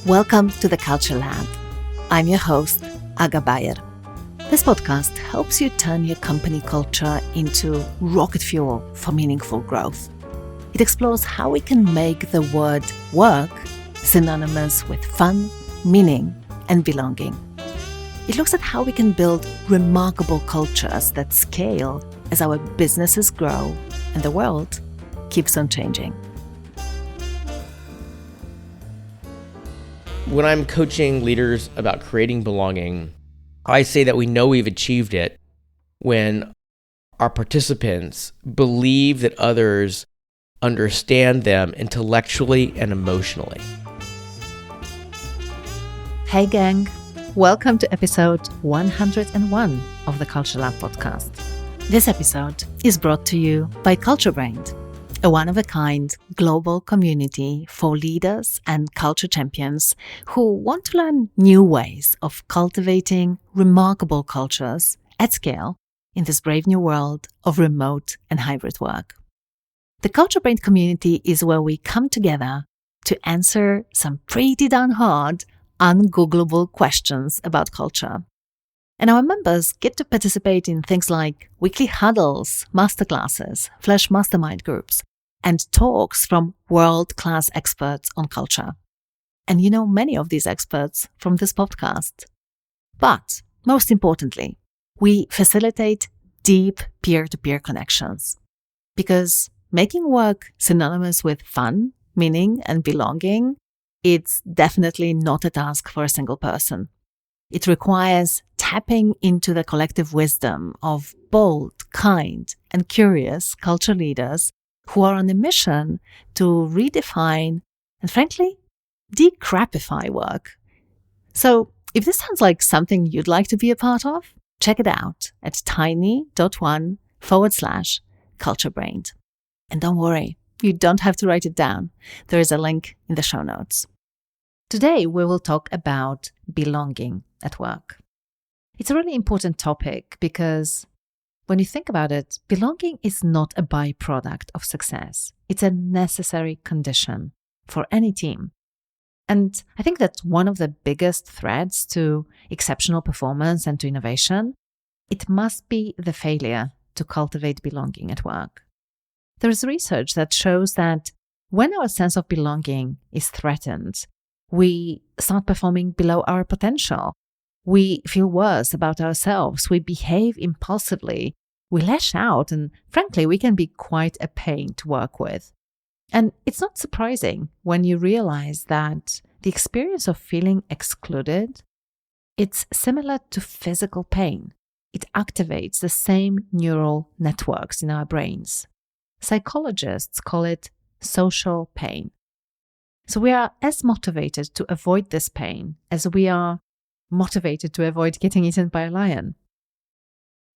Welcome to the Culture Lab. I'm your host, Bajer. This podcast helps you turn your company culture into rocket fuel for meaningful growth. It explores how we can make the word work synonymous with fun, meaning, and belonging. It looks at how we can build remarkable cultures that scale as our businesses grow and the world keeps on changing. When I'm coaching leaders about creating belonging, I say that we know we've achieved it when our participants believe that others understand them intellectually and emotionally. Hey gang, welcome to episode 101 of the Culture Lab podcast. This episode is brought to you by CultureBrained, a one-of-a-kind global community for leaders and culture champions who want to learn new ways of cultivating remarkable cultures at scale in this brave new world of remote and hybrid work. The CultureBrained community is where we come together to answer some pretty darn hard, ungoogleable questions about culture. And our members get to participate in things like weekly huddles, masterclasses, flash mastermind groups, and talks from world-class experts on culture. And you know many of these experts from this podcast. But most importantly, we facilitate deep peer-to-peer connections. Because making work synonymous with fun, meaning, and belonging, it's definitely not a task for a single person. It requires tapping into the collective wisdom of bold, kind, and curious culture leaders who are on a mission to redefine and, frankly, decrapify work. So, if this sounds like something you'd like to be a part of, check it out at tiny.1/CultureBrained. And don't worry, you don't have to write it down. There is a link in the show notes. Today, we will talk about belonging at work. It's a really important topic because when you think about it, belonging is not a byproduct of success. It's a necessary condition for any team. And I think that one of the biggest threats to exceptional performance and to innovation, it must be the failure to cultivate belonging at work. There is research that shows that when our sense of belonging is threatened, we start performing below our potential. We feel worse about ourselves. We behave impulsively. We lash out, and frankly, we can be quite a pain to work with. And it's not surprising when you realize that the experience of feeling excluded, it's similar to physical pain. It activates the same neural networks in our brains. Psychologists call it social pain. So we are as motivated to avoid this pain as we are motivated to avoid getting eaten by a lion.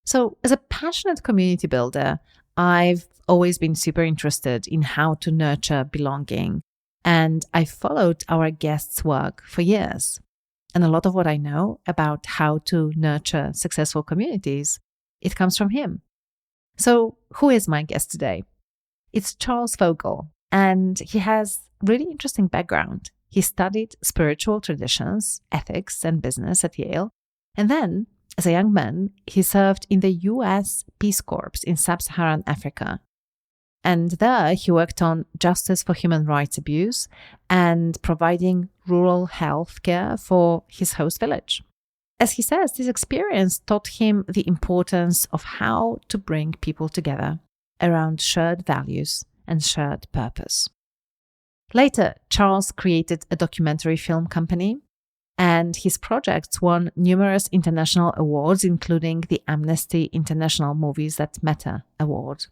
So as a passionate community builder, I've always been super interested in how to nurture belonging, and I followed our guest's work for years. And a lot of what I know about how to nurture successful communities, it comes from him. So who is my guest today? It's Charles Vogl, and he has really interesting background. He studied spiritual traditions, ethics, and business at Yale, and then as a young man, he served in the US Peace Corps in sub-Saharan Africa. And there he worked on justice for human rights abuse and providing rural health care for his host village. As he says, this experience taught him the importance of how to bring people together around shared values and shared purpose. Later, Charles created a documentary film company, and his projects won numerous international awards, including the Amnesty International Movies That Matter Award.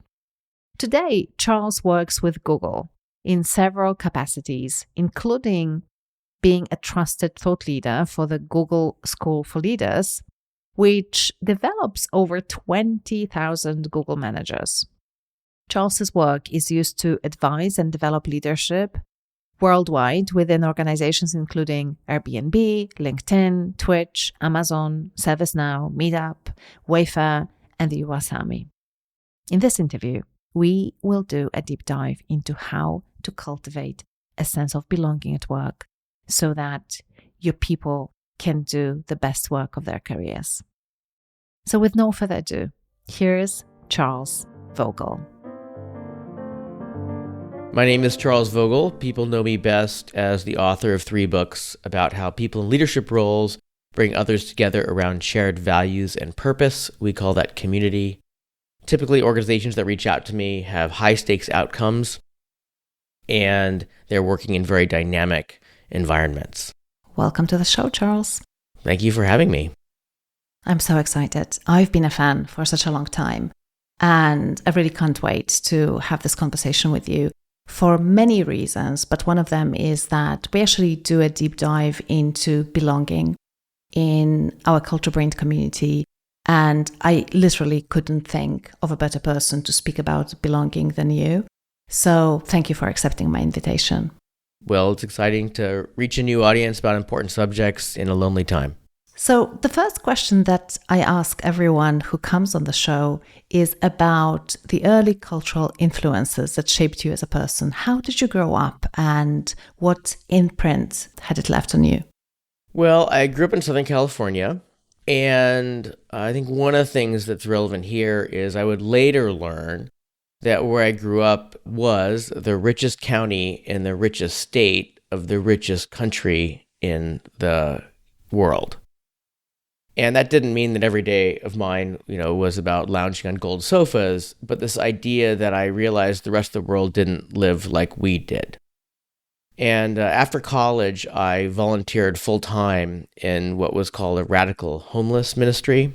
Today, Charles works with Google in several capacities, including being a trusted thought leader for the Google School for Leaders, which develops over 20,000 Google managers. Charles's work is used to advise and develop leadership worldwide within organizations including Airbnb, LinkedIn, Twitch, Amazon, ServiceNow, Meetup, Wayfair, and the US Army. In this interview, we will do a deep dive into how to cultivate a sense of belonging at work so that your people can do the best work of their careers. So with no further ado, here's Charles Vogl. My name is Charles Vogl. People know me best as the author of 3 books about how people in leadership roles bring others together around shared values and purpose. We call that community. Typically, organizations that reach out to me have high-stakes outcomes, and they're working in very dynamic environments. Welcome to the show, Charles. Thank you for having me. I'm so excited. I've been a fan for such a long time, and I really can't wait to have this conversation with you for many reasons. But one of them is that we actually do a deep dive into belonging in our CultureBrained community. And I literally couldn't think of a better person to speak about belonging than you. So thank you for accepting my invitation. Well, it's exciting to reach a new audience about important subjects in a lonely time. So the first question that I ask everyone who comes on the show is about the early cultural influences that shaped you as a person. How did you grow up and what imprint had it left on you? Well, I grew up in Southern California, and I think one of the things that's relevant here is I would later learn that where I grew up was the richest county in the richest state of the richest country in the world. And that didn't mean that every day of mine, was about lounging on gold sofas, but this idea that I realized the rest of the world didn't live like we did. And after college, I volunteered full-time in what was called a radical homeless ministry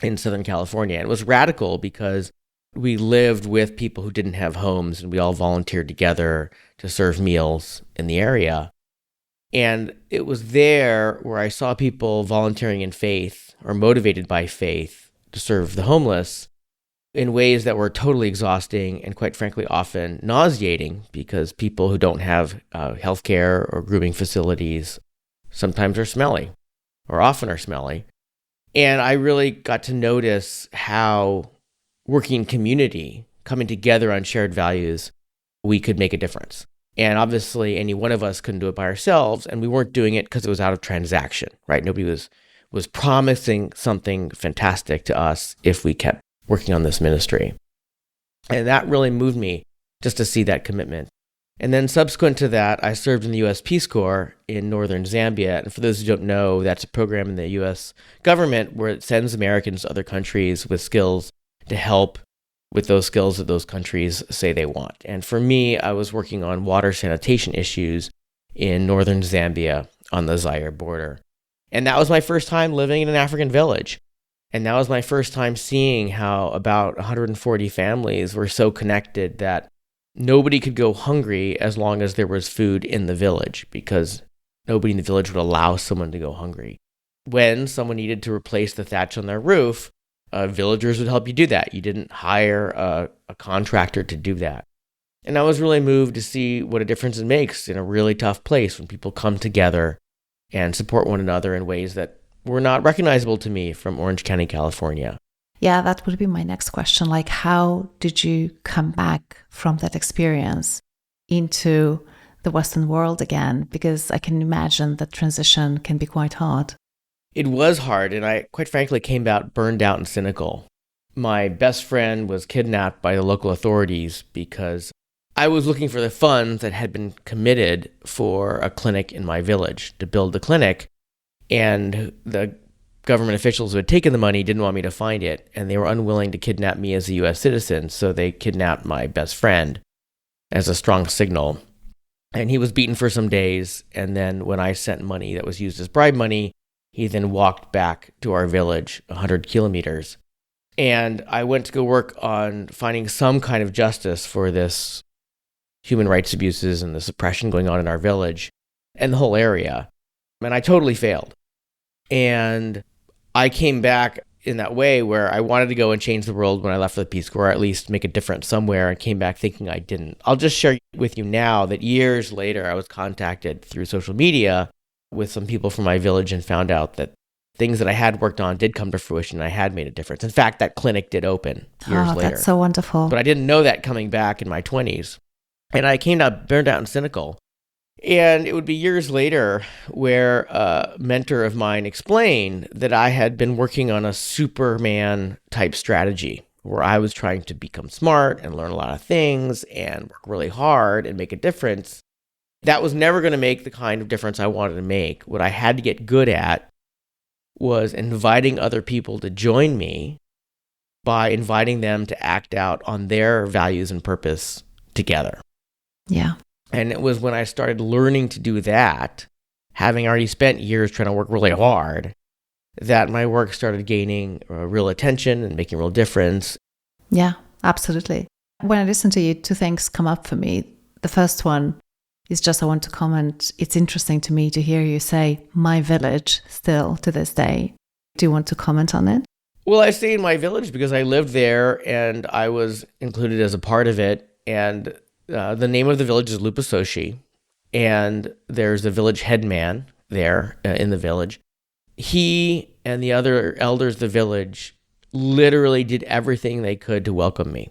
in Southern California. And it was radical because we lived with people who didn't have homes, and we all volunteered together to serve meals in the area. And it was there where I saw people volunteering in faith or motivated by faith to serve the homeless in ways that were totally exhausting and, quite frankly, often nauseating, because people who don't have healthcare or grooming facilities sometimes are smelly, or often are smelly. And I really got to notice how working in community, coming together on shared values, we could make a difference. And obviously, any one of us couldn't do it by ourselves, and we weren't doing it because it was out of transaction, right? Nobody was promising something fantastic to us if we kept working on this ministry. And that really moved me just to see that commitment. And then subsequent to that, I served in the U.S. Peace Corps in northern Zambia. And for those who don't know, that's a program in the U.S. government where it sends Americans to other countries with skills to help with those skills that those countries say they want. And for me, I was working on water sanitation issues in northern Zambia on the Zaire border. And that was my first time living in an African village. And that was my first time seeing how about 140 families were so connected that nobody could go hungry as long as there was food in the village, because nobody in the village would allow someone to go hungry. When someone needed to replace the thatch on their roof, villagers would help you do that. You didn't hire a contractor to do that. And I was really moved to see what a difference it makes in a really tough place when people come together and support one another in ways that were not recognizable to me from Orange County, California. Yeah, that would be my next question. Like, how did you come back from that experience into the Western world again? Because I can imagine that transition can be quite hard. It was hard, and I, quite frankly, came out burned out and cynical. My best friend was kidnapped by the local authorities because I was looking for the funds that had been committed for a clinic in my village, to build the clinic, and the government officials who had taken the money didn't want me to find it, and they were unwilling to kidnap me as a U.S. citizen, so they kidnapped my best friend as a strong signal. And he was beaten for some days, and then when I sent money that was used as bribe money, he then walked back to our village 100 kilometers. And I went to go work on finding some kind of justice for this human rights abuses and the suppression going on in our village and the whole area. And I totally failed. And I came back in that way where I wanted to go and change the world when I left the Peace Corps, or at least make a difference somewhere, and came back thinking I didn't. I'll just share with you now that years later, I was contacted through social media with some people from my village and found out that things that I had worked on did come to fruition. And I had made a difference. In fact, that clinic did open years later. That's so wonderful. But I didn't know that coming back in my 20s. And I came out burned out and cynical. And it would be years later where a mentor of mine explained that I had been working on a Superman type strategy where I was trying to become smart and learn a lot of things and work really hard and make a difference. That was never going to make the kind of difference I wanted to make. What I had to get good at was inviting other people to join me by inviting them to act out on their values and purpose together. Yeah. And it was when I started learning to do that, having already spent years trying to work really hard, that my work started gaining real attention and making a real difference. Yeah, absolutely. When I listen to you, two things come up for me. The first one is just I want to comment. It's interesting to me to hear you say my village still to this day. Do you want to comment on it? Well, I stay in my village because I lived there and I was included as a part of it. And the name of the village is Lupasoshi. And there's a village headman there in the village. He and the other elders of the village literally did everything they could to welcome me.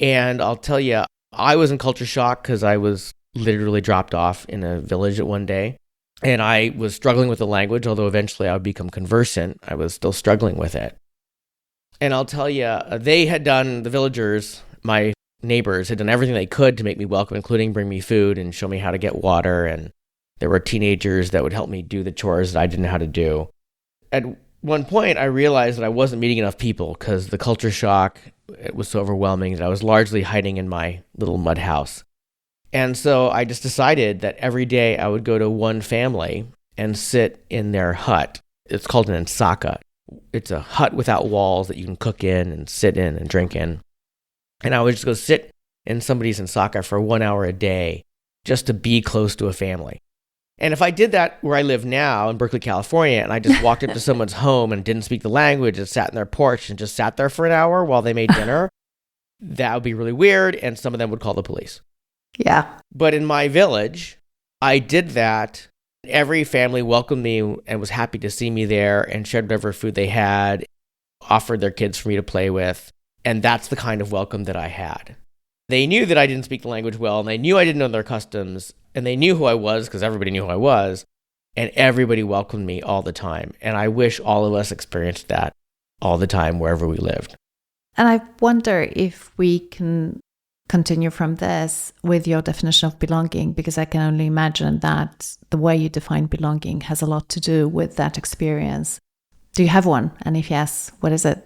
And I'll tell you, I was in culture shock because I was literally dropped off in a village at one day. And I was struggling with the language, although eventually I would become conversant. I was still struggling with it. And I'll tell you, the villagers, my neighbors, had done everything they could to make me welcome, including bring me food and show me how to get water. And there were teenagers that would help me do the chores that I didn't know how to do. At one point, I realized that I wasn't meeting enough people because the culture shock, it was so overwhelming that I was largely hiding in my little mud house. And so I just decided that every day I would go to one family and sit in their hut. It's called an ensaka. It's a hut without walls that you can cook in and sit in and drink in. And I would just go sit in somebody's ensaka for 1 hour a day just to be close to a family. And if I did that where I live now in Berkeley, California, and I just walked up to someone's home and didn't speak the language and sat in their porch and just sat there for an hour while they made dinner, that would be really weird, and some of them would call the police. Yeah. But in my village, I did that. Every family welcomed me and was happy to see me there and shared whatever food they had, offered their kids for me to play with. And that's the kind of welcome that I had. They knew that I didn't speak the language well, and they knew I didn't know their customs, and they knew who I was because everybody knew who I was, and everybody welcomed me all the time. And I wish all of us experienced that all the time wherever we lived. And I wonder if we can continue from this with your definition of belonging, because I can only imagine that the way you define belonging has a lot to do with that experience. Do you have one? And if yes, what is it?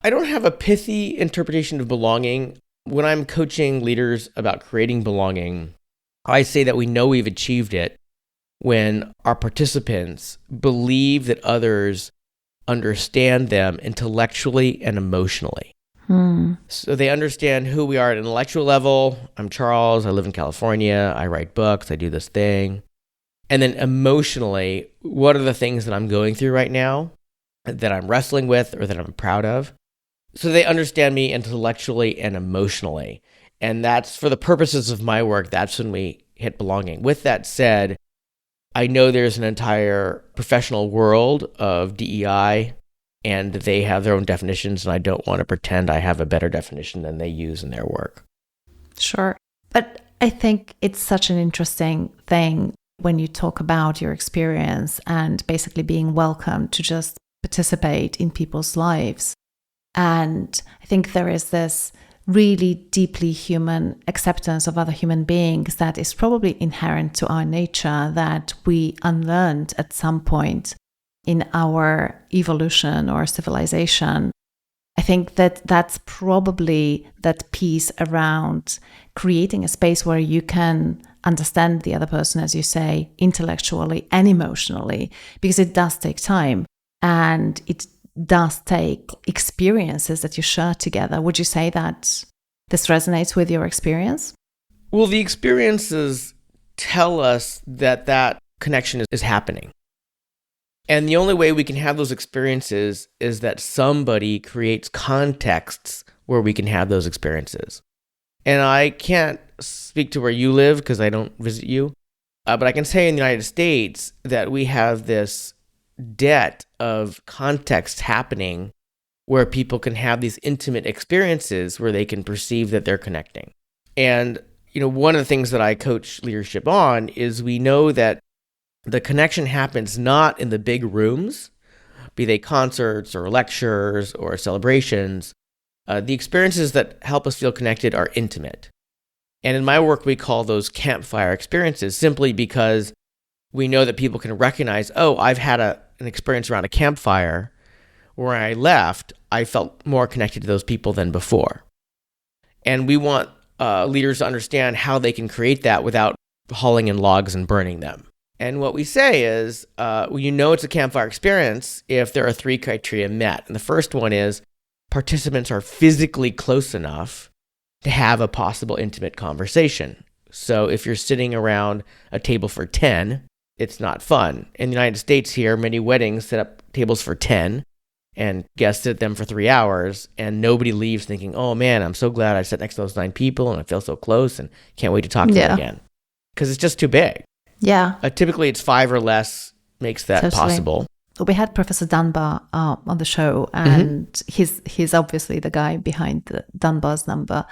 I don't have a pithy interpretation of belonging. When I'm coaching leaders about creating belonging, I say that we know we've achieved it when our participants believe that others understand them intellectually and emotionally. So they understand who we are at an intellectual level. I'm Charles, I live in California, I write books, I do this thing. And then emotionally, what are the things that I'm going through right now that I'm wrestling with or that I'm proud of? So they understand me intellectually and emotionally. And that's for the purposes of my work, that's when we hit belonging. With that said, I know there's an entire professional world of DEI, and they have their own definitions, and I don't want to pretend I have a better definition than they use in their work. Sure. But I think it's such an interesting thing when you talk about your experience and basically being welcome to just participate in people's lives. And I think there is this really deeply human acceptance of other human beings that is probably inherent to our nature that we unlearned at some point in our evolution or civilization. I think that that's probably that piece around creating a space where you can understand the other person, as you say, intellectually and emotionally, because it does take time and it does take experiences that you share together. Would you say that this resonates with your experience? Well, the experiences tell us that that connection is happening. And the only way we can have those experiences is that somebody creates contexts where we can have those experiences. And I can't speak to where you live because I don't visit you, but I can say in the United States that we have this debt of context happening where people can have these intimate experiences where they can perceive that they're connecting. And one of the things that I coach leadership on is we know that the connection happens not in the big rooms, be they concerts or lectures or celebrations. The experiences that help us feel connected are intimate. And in my work, we call those campfire experiences simply because we know that people can recognize, oh, I've had an experience around a campfire where I left, I felt more connected to those people than before. And we want leaders to understand how they can create that without hauling in logs and burning them. And what we say is, it's a campfire experience if there are 3 criteria met. And the first one is participants are physically close enough to have a possible intimate conversation. So if you're sitting around a table for 10, it's not fun. In the United States here, many weddings set up tables for 10 and guests sit at them for 3 hours, and nobody leaves thinking, oh man, I'm so glad I sat next to those 9 people and I feel so close and can't wait to talk to them again. Because it's just too big. Yeah. Typically it's 5 or less makes that possible. We had Professor Dunbar on the show, and he's obviously the guy behind the Dunbar's number.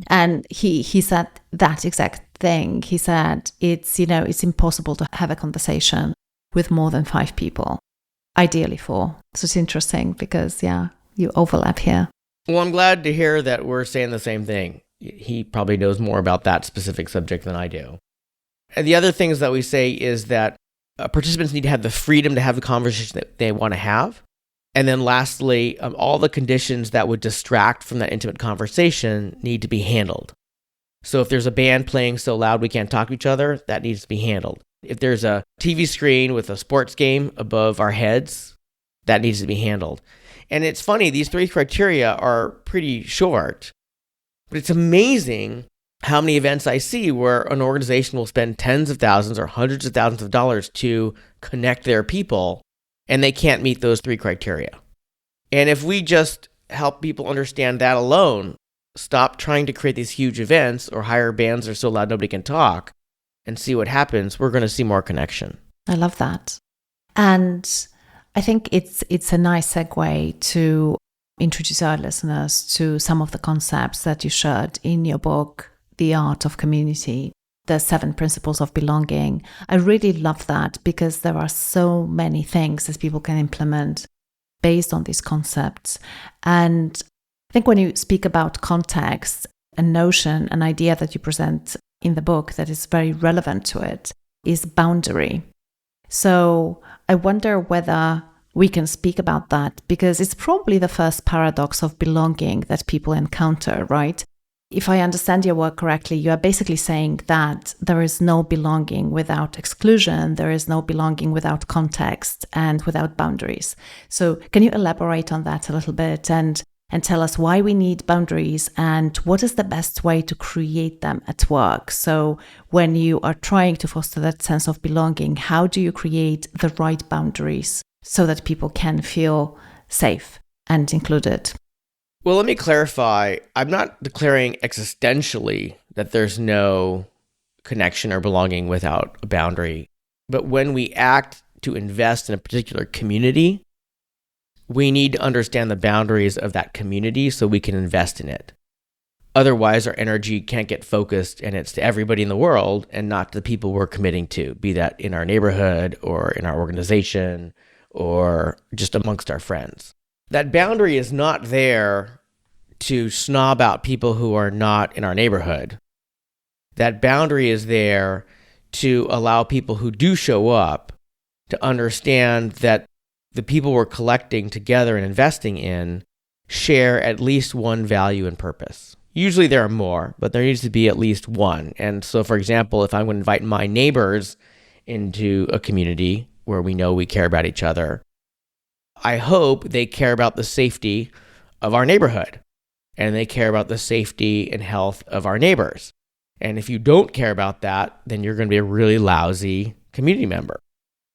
And he said that exact thing. He said it's impossible to have a conversation with more than 5 people, ideally 4. So it's interesting because, you overlap here. Well, I'm glad to hear that we're saying the same thing. He probably knows more about that specific subject than I do. And the other things that we say is that participants need to have the freedom to have the conversation that they want to have. And then lastly, all the conditions that would distract from that intimate conversation need to be handled. So if there's a band playing so loud we can't talk to each other, that needs to be handled. If there's a TV screen with a sports game above our heads, that needs to be handled. And it's funny, these 3 criteria are pretty short, but it's amazing how many events I see where an organization will spend tens of thousands or hundreds of thousands of dollars to connect their people, and they can't meet those 3 criteria. And if we just help people understand that alone, stop trying to create these huge events or hire bands that are so loud nobody can talk, and see what happens, we're going to see more connection. I love that. And I think it's a nice segue to introduce our listeners to some of the concepts that you shared in your book, The Art of Community, the 7 principles of belonging. I really love that because there are so many things that people can implement based on these concepts. And I think when you speak about context, a notion, an idea that you present in the book that is very relevant to it is boundary. So I wonder whether we can speak about that because it's probably the first paradox of belonging that people encounter, right? If I understand your work correctly, you are basically saying that there is no belonging without exclusion, there is no belonging without context and without boundaries. So can you elaborate on that a little bit and tell us why we need boundaries and what is the best way to create them at work? So when you are trying to foster that sense of belonging, how do you create the right boundaries so that people can feel safe and included? Well, let me clarify. I'm not declaring existentially that there's no connection or belonging without a boundary. But when we act to invest in a particular community, we need to understand the boundaries of that community so we can invest in it. Otherwise, our energy can't get focused and it's to everybody in the world and not to the people we're committing to, be that in our neighborhood or in our organization or just amongst our friends. That boundary is not there to snob out people who are not in our neighborhood. That boundary is there to allow people who do show up to understand that the people we're collecting together and investing in share at least one value and purpose. Usually there are more, but there needs to be at least one. And so, for example, if I'm going to invite my neighbors into a community where we know we care about each other, I hope they care about the safety of our neighborhood and they care about the safety and health of our neighbors. And if you don't care about that, then you're going to be a really lousy community member.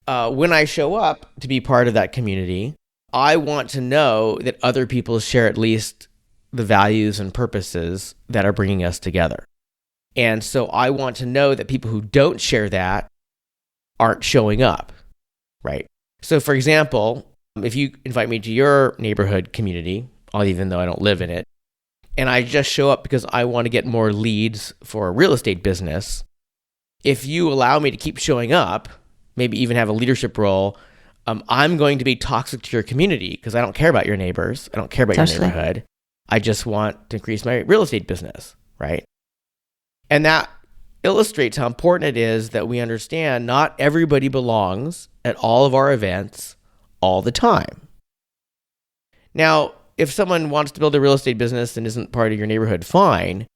When I show up to be part of that community, I want to know that other people share at least the values and purposes that are bringing us together. And so I want to know that people who don't share that aren't showing up, right? So for example, if you invite me to your neighborhood community, even though I don't live in it, and I just show up because I want to get more leads for a real estate business, if you allow me to keep showing up, maybe even have a leadership role, I'm going to be toxic to your community because I don't care about your neighbors. I don't care about your neighborhood. I just want to increase my real estate business, right? And that illustrates how important it is that we understand not everybody belongs at all of our events all the time. Now, if someone wants to build a real estate business and isn't part of your neighborhood, fine.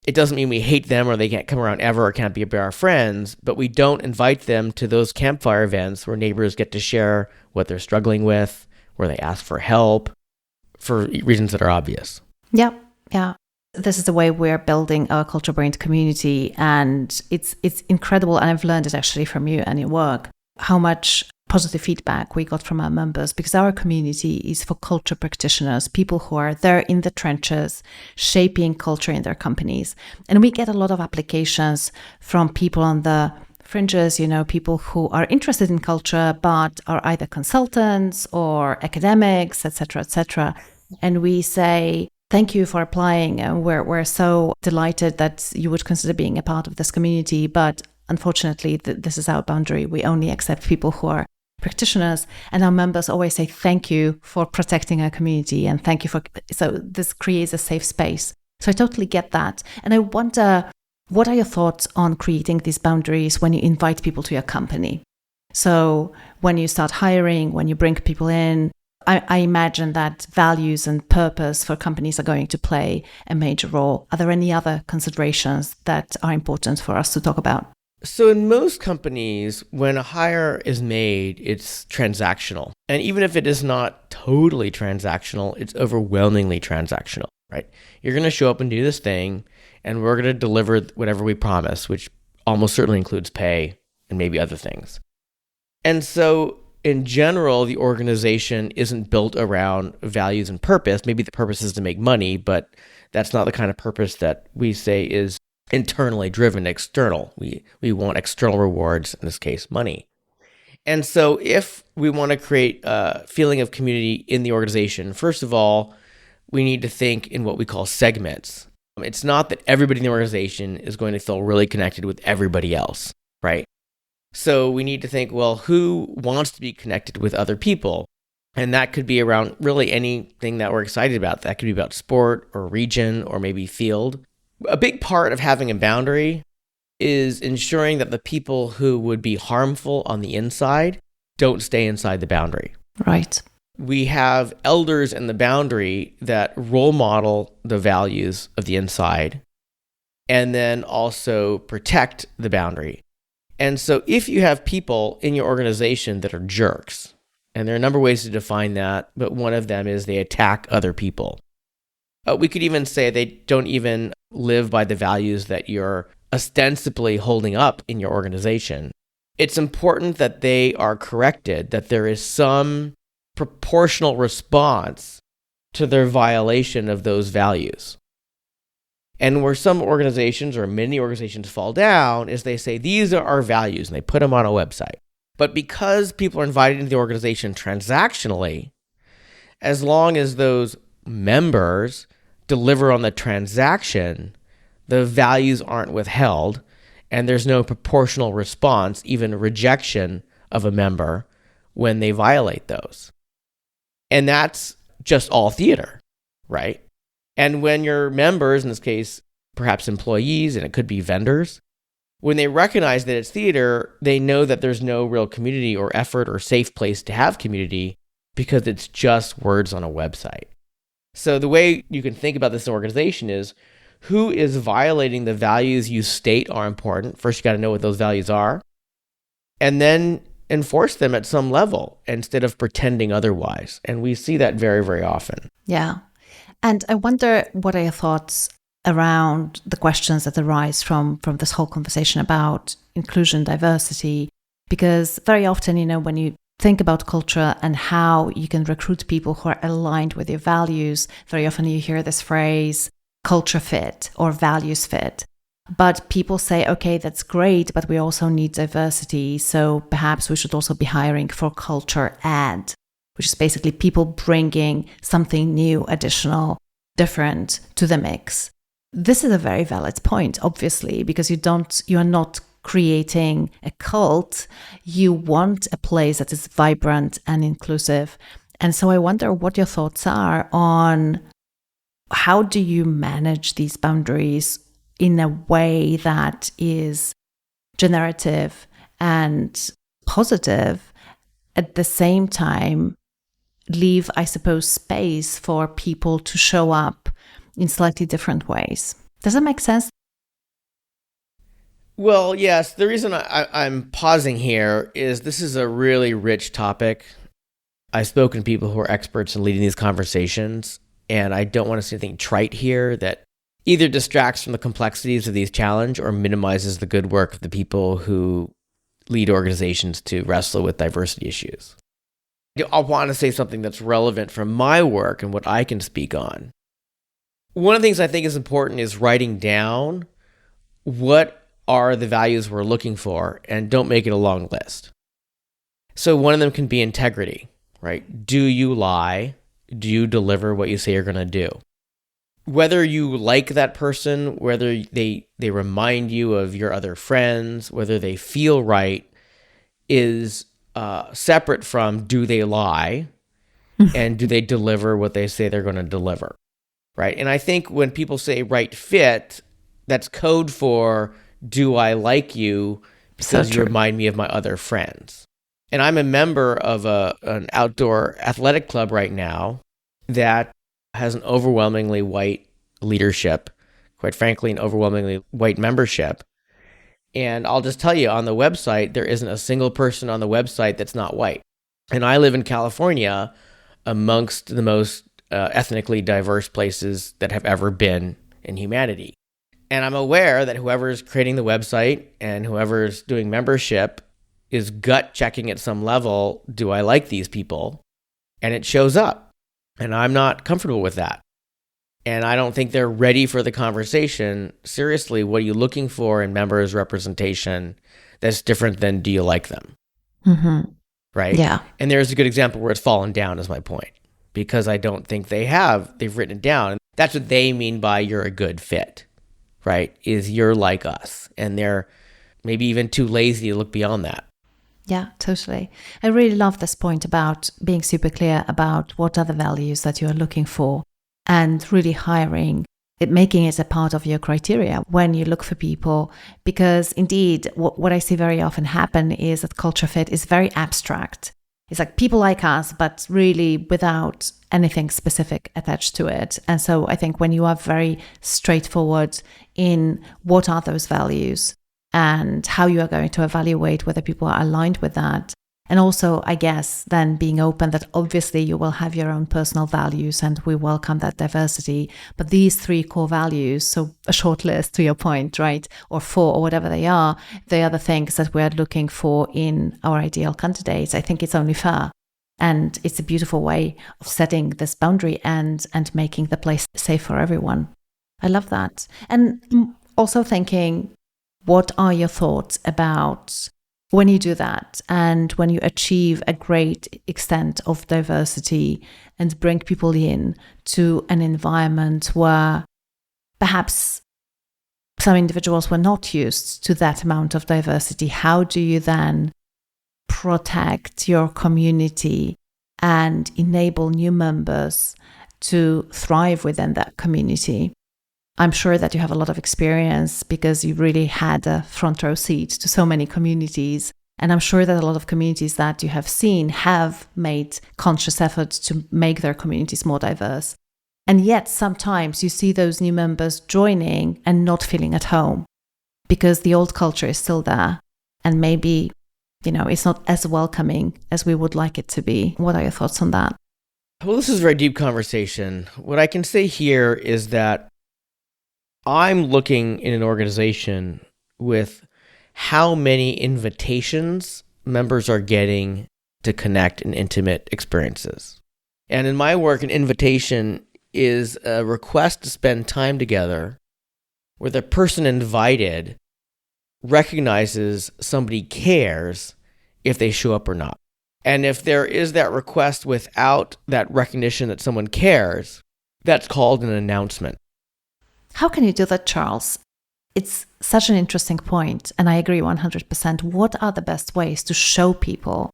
It doesn't mean we hate them or they can't come around ever or can't be our friends, but we don't invite them to those campfire events where neighbors get to share what they're struggling with, where they ask for help for reasons that are obvious. Yeah. This is the way we're building our CultureBrained community, and it's incredible. And I've learned it actually from you and your work, how much positive feedback we got from our members, because our community is for culture practitioners, people who are there in the trenches, shaping culture in their companies. And we get a lot of applications from people on the fringes, people who are interested in culture, but are either consultants or academics, etc., etc. And we say, thank you for applying. And we're so delighted that you would consider being a part of this community. But unfortunately, this is our boundary. We only accept people who are practitioners, and our members always say thank you for protecting our community and thank you for, so this creates a safe space. So I totally get that. And I wonder, what are your thoughts on creating these boundaries when you invite people to your company? So when you start hiring, when you bring people in, I imagine that values and purpose for companies are going to play a major role. Are there any other considerations that are important for us to talk about? So in most companies, when a hire is made, it's transactional. And even if it is not totally transactional, it's overwhelmingly transactional, right? You're going to show up and do this thing, and we're going to deliver whatever we promise, which almost certainly includes pay and maybe other things. And so in general, the organization isn't built around values and purpose. Maybe the purpose is to make money, but that's not the kind of purpose that we say is internally driven, external. We want external rewards, in this case, money. And so if we want to create a feeling of community in the organization, first of all, we need to think in what we call segments. It's not that everybody in the organization is going to feel really connected with everybody else, right? So we need to think, well, who wants to be connected with other people? And that could be around really anything that we're excited about. That could be about sport or region or maybe field. A big part of having a boundary is ensuring that the people who would be harmful on the inside don't stay inside the boundary. Right. We have elders in the boundary that role model the values of the inside and then also protect the boundary. And so if you have people in your organization that are jerks, and there are a number of ways to define that, but one of them is they attack other people. We could even say they don't even live by the values that you're ostensibly holding up in your organization. It's important that they are corrected, that there is some proportional response to their violation of those values. And where some organizations or many organizations fall down is they say, these are our values, and they put them on a website. But because people are invited into the organization transactionally, as long as those members deliver on the transaction, the values aren't withheld, and there's no proportional response, even rejection of a member when they violate those. And that's just all theater, right? And when your members, in this case, perhaps employees, and it could be vendors, when they recognize that it's theater, they know that there's no real community or effort or safe place to have community because it's just words on a website. So the way you can think about this organization is, who is violating the values you state are important? First, you got to know what those values are, and then enforce them at some level instead of pretending otherwise. And we see that very, very often. Yeah. And I wonder, what are your thoughts around the questions that arise from this whole conversation about inclusion, diversity? Because very often, when you think about culture and how you can recruit people who are aligned with your values, very often you hear this phrase, culture fit or values fit. But people say, okay, that's great, but we also need diversity. So perhaps we should also be hiring for culture add, which is basically people bringing something new, additional different to the mix. This is a very valid point, obviously, because you are not creating a cult. You want a place that is vibrant and inclusive. And so I wonder what your thoughts are on how do you manage these boundaries in a way that is generative and positive, at the same time leave, I suppose, space for people to show up in slightly different ways. Does that make sense? Well, yes. The reason I'm pausing here is this is a really rich topic. I've spoken to people who are experts in leading these conversations, and I don't want to say anything trite here that either distracts from the complexities of these challenges or minimizes the good work of the people who lead organizations to wrestle with diversity issues. I want to say something that's relevant from my work and what I can speak on. One of the things I think is important is writing down what are the values we're looking for, and don't make it a long list. So one of them can be integrity, right? Do you lie? Do you deliver what you say you're going to do? Whether you like that person, whether they remind you of your other friends, whether they feel right, is separate from do they lie and do they deliver what they say they're going to deliver, right? And I think when people say right fit, that's code for do I like you because you remind me of my other friends. And I'm a member of an outdoor athletic club right now that has an overwhelmingly white leadership, quite frankly, an overwhelmingly white membership. And I'll just tell you, on the website, there isn't a single person on the website that's not white. And I live in California, amongst the most ethnically diverse places that have ever been in humanity. And I'm aware that whoever's creating the website and whoever's doing membership is gut checking at some level, do I like these people? And it shows up. And I'm not comfortable with that. And I don't think they're ready for the conversation. Seriously, what are you looking for in members' representation that's different than do you like them? Mm-hmm. Right? Yeah. And there's a good example where it's fallen down is my point. Because I don't think they've written it down. And that's what they mean by you're a good fit, right? Is you're like us. And they're maybe even too lazy to look beyond that. Yeah, totally. I really love this point about being super clear about what are the values that you're looking for and really making it a part of your criteria when you look for people. Because indeed, what I see very often happen is that culture fit is very abstract. It's like people like us, but really without anything specific attached to it. And so I think when you are very straightforward in what are those values and how you are going to evaluate whether people are aligned with that. And also, I guess, then being open that obviously you will have your own personal values and we welcome that diversity. But these 3 core values, so a short list to your point, right? Or 4 or whatever they are the things that we're looking for in our ideal candidates. I think it's only fair. And it's a beautiful way of setting this boundary and making the place safe for everyone. I love that. And also thinking, what are your thoughts about when you do that and when you achieve a great extent of diversity and bring people in to an environment where perhaps some individuals were not used to that amount of diversity? How do you then protect your community and enable new members to thrive within that community? I'm sure that you have a lot of experience because you really had a front row seat to so many communities. And I'm sure that a lot of communities that you have seen have made conscious efforts to make their communities more diverse. And yet sometimes you see those new members joining and not feeling at home because the old culture is still there. And maybe, it's not as welcoming as we would like it to be. What are your thoughts on that? Well, this is a very deep conversation. What I can say here is that I'm looking in an organization with how many invitations members are getting to connect in intimate experiences. And in my work, an invitation is a request to spend time together where the person invited recognizes somebody cares if they show up or not. And if there is that request without that recognition that someone cares, That's called an announcement. How can you do that, Charles? It's such an interesting point, and I agree 100%. What are the best ways to show people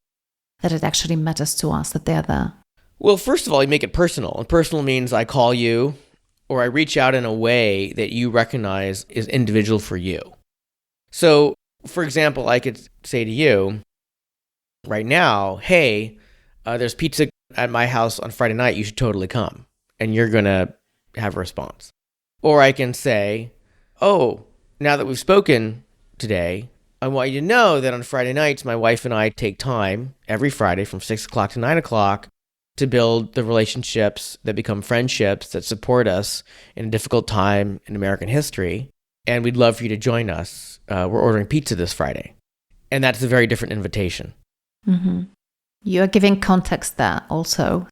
that it actually matters to us that they're there? Well, first of all, you make it personal. And personal means I call you or I reach out in a way that you recognize is individual for you. So, for example, I could say to you right now, hey, there's pizza at my house on Friday night. You should totally come. And you're going to have a response. Or I can say, oh, now that we've spoken today, I want you to know that on Friday nights, my wife and I take time every Friday from 6 o'clock to 9 o'clock to build the relationships that become friendships that support us in a difficult time in American history. And we'd love for you to join us. We're ordering pizza this Friday. And that's a very different invitation. Mm-hmm. You're giving context there also.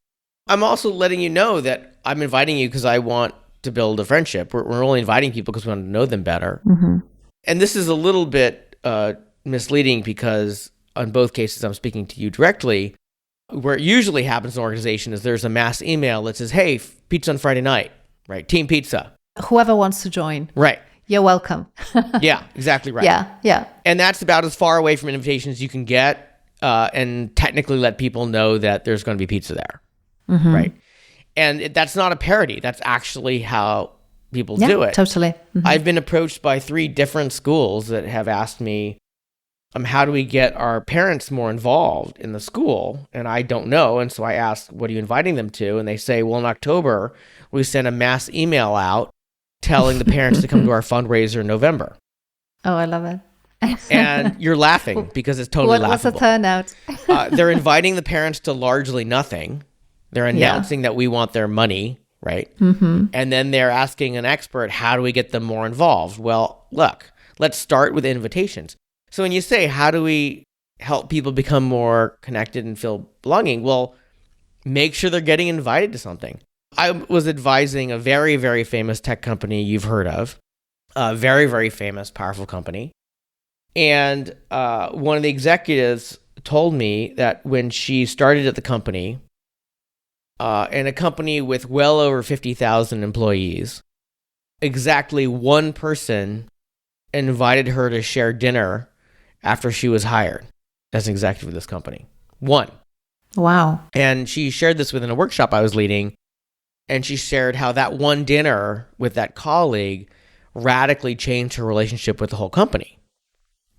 I'm also letting you know that I'm inviting you because I want to build a friendship. We're only inviting people because we want to know them better. Mm-hmm. And this is a little bit misleading because on both cases I'm speaking to you directly. Where it usually happens in an organization is there's a mass email that says, hey, pizza on Friday night, right? Team pizza. Whoever wants to join. Right. You're welcome. Yeah, exactly right. Yeah. And that's about as far away from an invitation as you can get and technically let people know that there's going to be pizza there, right? And that's not a parody. That's actually how people do it. Totally. Mm-hmm. I've been approached by 3 different schools that have asked me, how do we get our parents more involved in the school? And I don't know. And so I ask, what are you inviting them to? And they say, well, in October, we send a mass email out telling the parents to come to our fundraiser in November. Oh, I love it. And you're laughing because it's totally laughable. What's the turnout? They're inviting the parents to largely nothing. They're announcing that we want their money, right? Mm-hmm. And then they're asking an expert, how do we get them more involved? Well, look, let's start with invitations. So when you say, how do we help people become more connected and feel belonging? Well, make sure they're getting invited to something. I was advising a very, very famous tech company you've heard of, a very, very famous, powerful company. And one of the executives told me that when she started at the company, in a company with well over 50,000 employees, exactly one person invited her to share dinner after she was hired as an executive of this company. One. Wow. And she shared this within a workshop I was leading. And she shared how that one dinner with that colleague radically changed her relationship with the whole company.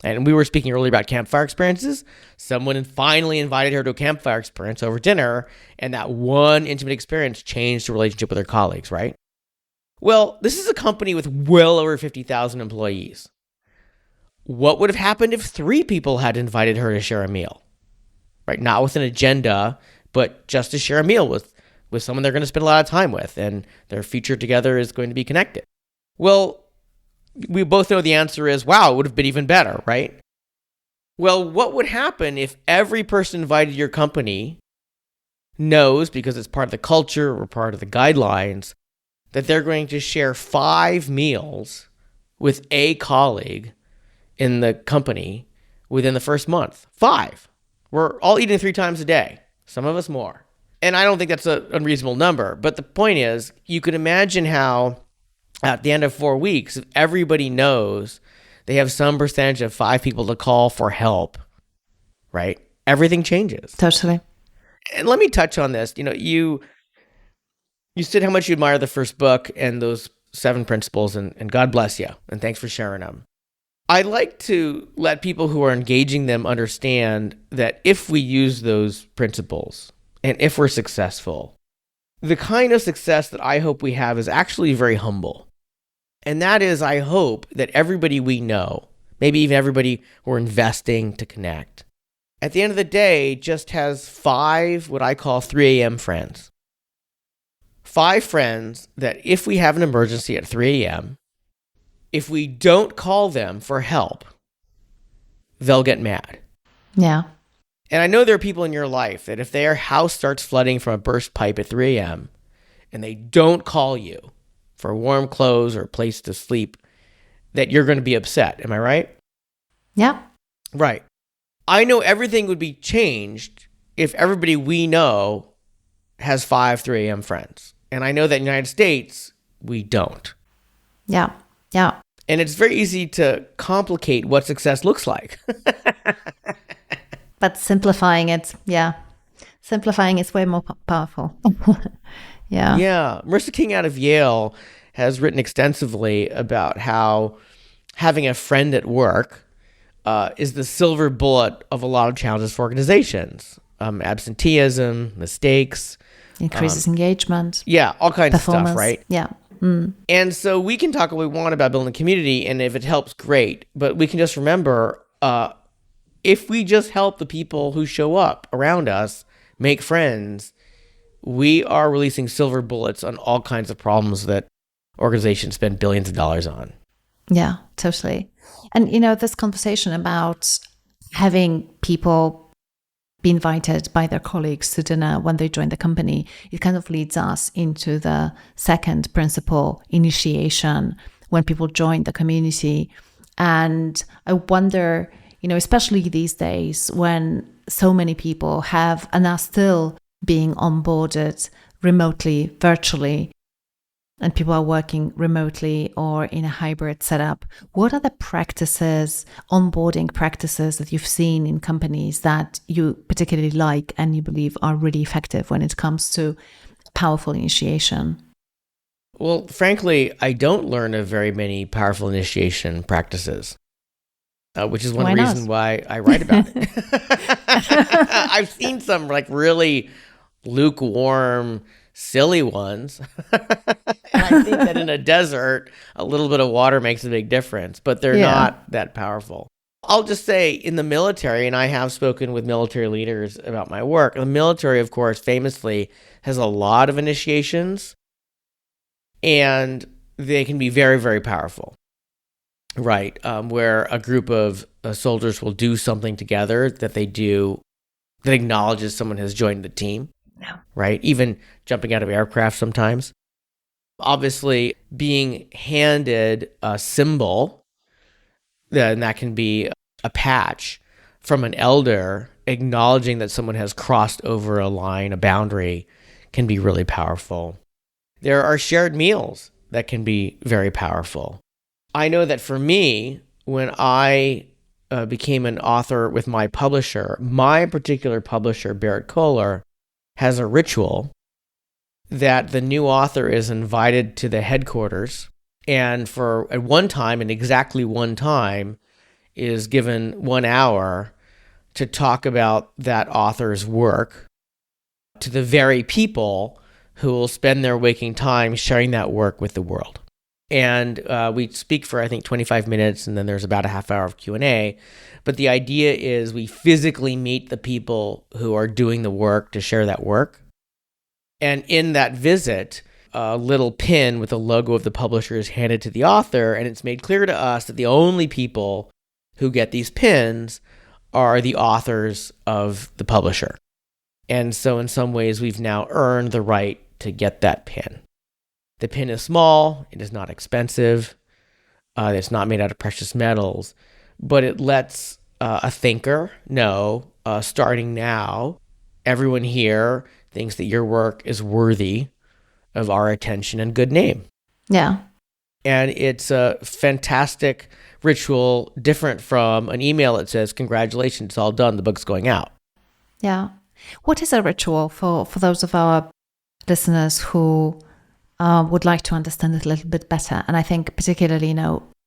And we were speaking earlier about campfire experiences. Someone finally invited her to a campfire experience over dinner. And that one intimate experience changed the relationship with her colleagues, right? Well, this is a company with well over 50,000 employees. What would have happened if 3 people had invited her to share a meal, right? Not with an agenda, but just to share a meal with someone they're going to spend a lot of time with, and their future together is going to be connected. Well, we both know the answer is, wow, it would have been even better, right? Well, what would happen if every person invited to your company knows, because it's part of the culture or part of the guidelines, that they're going to share 5 meals with a colleague in the company within the first month? 5. We're all eating 3 times a day, some of us more. And I don't think that's an unreasonable number. But the point is, you can imagine how at the end of 4 weeks, if everybody knows they have some percentage of 5 people to call for help, right? Everything changes. Totally. And let me touch on this. You said how much you admire the first book and those 7 principles, and God bless you. And thanks for sharing them. I like to let people who are engaging them understand that if we use those principles and if we're successful, the kind of success that I hope we have is actually very humble. And that is, I hope that everybody we know, maybe even everybody we're investing to connect, at the end of the day, just has 5 what I call 3 a.m. friends. 5 friends that if we have an emergency at 3 a.m., if we don't call them for help, they'll get mad. Yeah. And I know there are people in your life that if their house starts flooding from a burst pipe at 3 a.m. and they don't call you for warm clothes or a place to sleep, that you're going to be upset. Am I right? Yeah. Right. I know everything would be changed if everybody we know has 5 3 a.m. friends. And I know that in the United States, we don't. Yeah. Yeah. And it's very easy to complicate what success looks like. But simplifying it, simplifying is way more powerful. Yeah. Yeah. Marissa King out of Yale has written extensively about how having a friend at work is the silver bullet of a lot of challenges for organizations. Absenteeism, mistakes. Increases engagement. Yeah, all kinds of stuff, right? Yeah. And so we can talk what we want about building a community, and if it helps, great. But we can just remember, if we just help the people who show up around us make friends, we are releasing silver bullets on all kinds of problems that organizations spend billions of dollars on. Yeah, totally. And, this conversation about having people be invited by their colleagues to dinner when they join the company, it kind of leads us into the second principle, initiation, when people join the community. And I wonder, especially these days when so many people have and are still being onboarded remotely, virtually, and people are working remotely or in a hybrid setup, what are the practices, onboarding practices that you've seen in companies that you particularly like and you believe are really effective when it comes to powerful initiation? Well, frankly, I don't learn of very many powerful initiation practices, which is one reason why I write about it. I've seen some really lukewarm, silly ones. And I think that in a desert, a little bit of water makes a big difference, but they're not that powerful. I'll just say in the military, and I have spoken with military leaders about my work, the military, of course, famously has a lot of initiations, and they can be very, very powerful, right? Where a group of soldiers will do something together that they do that acknowledges someone has joined the team. Yeah. Right? Even jumping out of aircraft sometimes. Obviously, being handed a symbol, and that can be a patch from an elder acknowledging that someone has crossed over a line, a boundary, can be really powerful. There are shared meals that can be very powerful. I know that for me, when I became an author with my publisher, my particular publisher, Barrett Kohler, has a ritual that the new author is invited to the headquarters and at one time, and exactly one time, is given 1 hour to talk about that author's work to the very people who will spend their waking time sharing that work with the world. And we speak for, I think, 25 minutes, and then there's about a half hour of Q&A. But the idea is we physically meet the people who are doing the work to share that work. And in that visit, a little pin with the logo of the publisher is handed to the author, and it's made clear to us that the only people who get these pins are the authors of the publisher. And so in some ways, we've now earned the right to get that pin. The pin is small, it is not expensive, it's not made out of precious metals, but it lets a thinker know, starting now, everyone here thinks that your work is worthy of our attention and good name. Yeah. And it's a fantastic ritual, different from an email that says, congratulations, it's all done, the book's going out. Yeah. What is a ritual for those of our listeners who would like to understand it a little bit better? And I think particularly,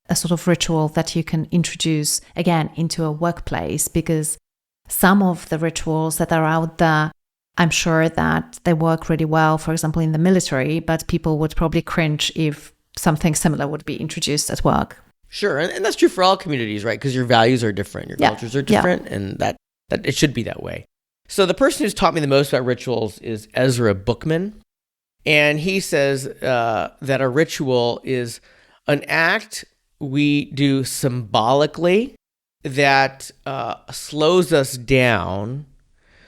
a sort of ritual that you can introduce, again, into a workplace, because some of the rituals that are out there, I'm sure that they work really well, for example, in the military, but people would probably cringe if something similar would be introduced at work. Sure. And that's true for all communities, right? Because your values are different, your cultures are different, and that it should be that way. So the person who's taught me the most about rituals is Ezra Bookman. And he says that a ritual is an act we do symbolically that slows us down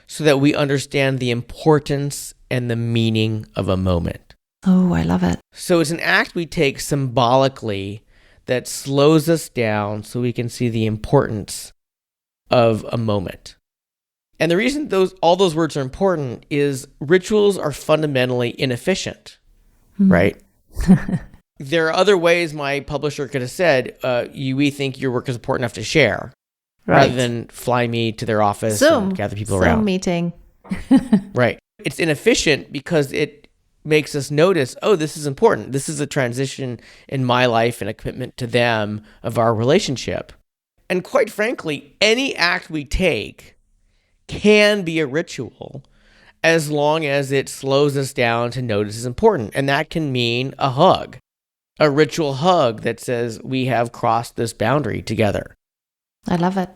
so that we understand the importance and the meaning of a moment. Oh, I love it. So it's an act we take symbolically that slows us down so we can see the importance of a moment. And the reason all those words are important is rituals are fundamentally inefficient. right? There are other ways my publisher could have said, we think your work is important enough to share, rather than fly me to their office and gather people around. Zoom meeting. Right. It's inefficient because it makes us notice, oh, this is important. This is a transition in my life and a commitment to them of our relationship. And quite frankly, any act we take can be a ritual as long as it slows us down to notice it's important. And that can mean a hug, a ritual hug that says we have crossed this boundary together. I love it.